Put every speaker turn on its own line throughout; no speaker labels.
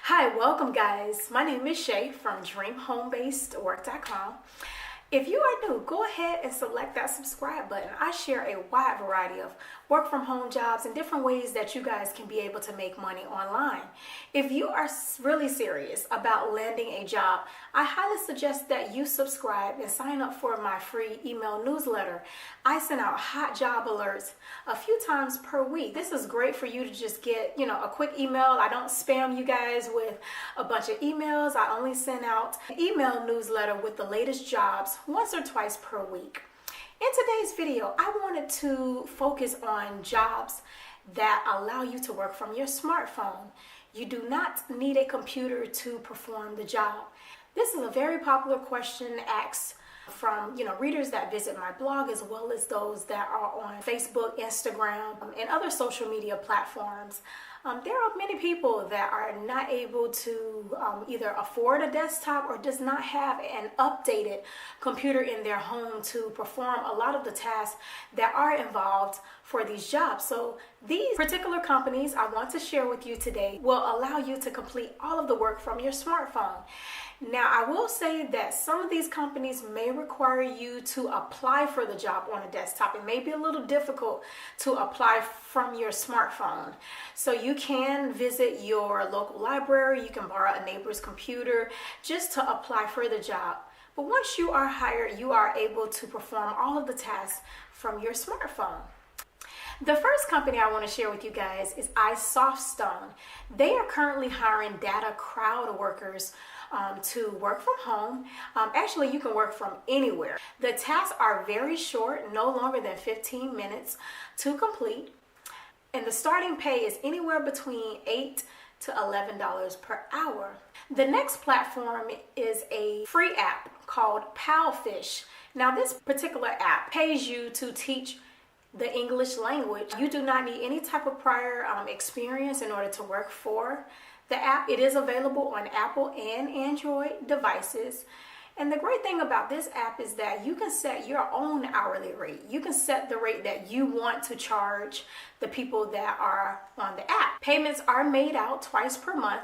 Hi, welcome guys. My name is Shay from dreamhomebasedwork.com. If you are new, go ahead and select that subscribe button. I share a wide variety of work from home jobs and different ways that you guys can be able to make money online. If you are really serious about landing a job, I highly suggest that you subscribe and sign up for my free email newsletter. I send out hot job alerts a few times per week. This is great for you to just get, a quick email. I don't spam you guys with a bunch of emails. I only send out an email newsletter with the latest jobs once or twice per week. In today's video, I wanted to focus on jobs that allow you to work from your smartphone. You do not need a computer to perform the job. This is a very popular question asked from readers that visit my blog, as well as those that are on Facebook, Instagram, and other social media platforms. There are many people that are not able to either afford a desktop or does not have an updated computer in their home to perform a lot of the tasks that are involved for these jobs. So these particular companies I want to share with you today will allow you to complete all of the work from your smartphone. Now, I will say that some of these companies may require you to apply for the job on a desktop. It may be a little difficult to apply from your smartphone. So you can visit your local library, you can borrow a neighbor's computer just to apply for the job. But once you are hired, you are able to perform all of the tasks from your smartphone. The first company I want to share with you guys is SoftSton. They are currently hiring data crowd workers to work from home. Actually, you can work from anywhere. The tasks are very short, no longer than 15 minutes to complete. And the starting pay is anywhere between $8 to $11 per hour. The next platform is a free app called PalFish. Now, this particular app pays you to teach the English language. You do not need any type of prior experience in order to work for the app. It is available on Apple and Android devices. And the great thing about this app is that you can set your own hourly rate. You can set the rate that you want to charge the people that are on the app. Payments are made out twice per month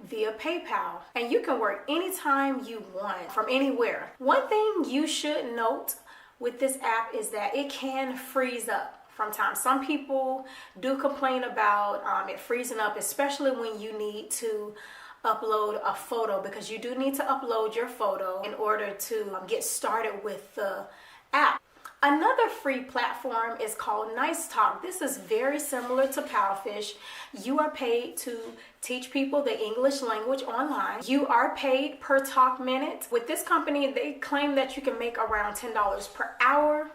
via PayPal, and you can work anytime you want from anywhere. One thing you should note with this app is that it can freeze up from time. Some people do complain about it freezing up, especially when you need to upload a photo, because you do need to upload your photo in order to get started with the app. Another free platform is called NiceTalk. This is very similar to PalFish. You are paid to teach people the English language online. You are paid per talk minute. With this company, they claim that you can make around $10 per hour.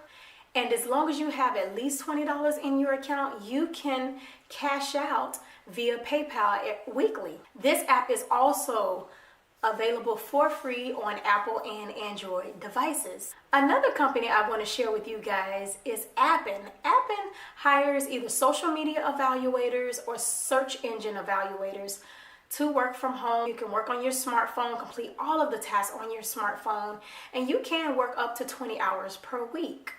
And as long as you have at least $20 in your account, you can cash out via PayPal weekly. This app is also available for free on Apple and Android devices. Another company I want to share with you guys is Appen. Appen hires either social media evaluators or search engine evaluators to work from home. You can work on your smartphone, complete all of the tasks on your smartphone, and you can work up to 20 hours per week.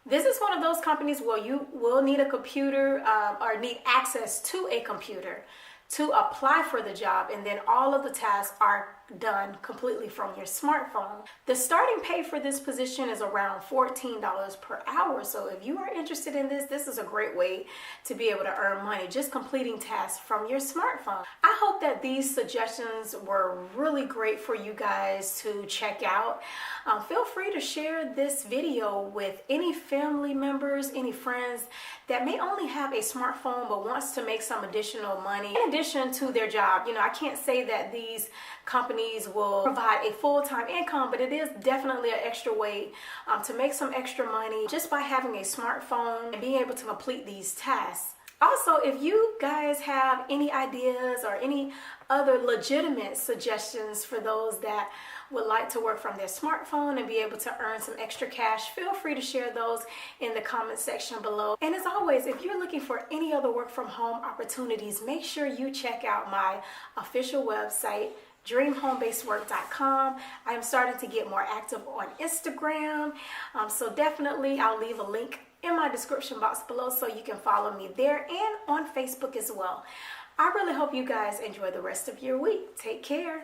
This is one of those companies where you will need a computer or need access to a computer to apply for the job, and then all of the tasks are done completely from your smartphone. The starting pay for this position is around $14 per hour. So if you are interested in this, this is a great way to be able to earn money, just completing tasks from your smartphone. I hope that these suggestions were really great for you guys to check out. Feel free to share this video with any family members, any friends that may only have a smartphone but wants to make some additional money in addition to their job. I can't say that these companies will provide a full-time income, but it is definitely an extra way to make some extra money just by having a smartphone and being able to complete these tasks. Also, if you guys have any ideas or any other legitimate suggestions for those that would like to work from their smartphone and be able to earn some extra cash, feel free to share those in the comment section below. And as always, if you're looking for any other work from home opportunities, make sure you check out my official website, dreamhomebasedwork.com. I am starting to get more active on Instagram. So definitely I'll leave a link in my description box below so you can follow me there, and on Facebook as well. I really hope you guys enjoy the rest of your week. Take care.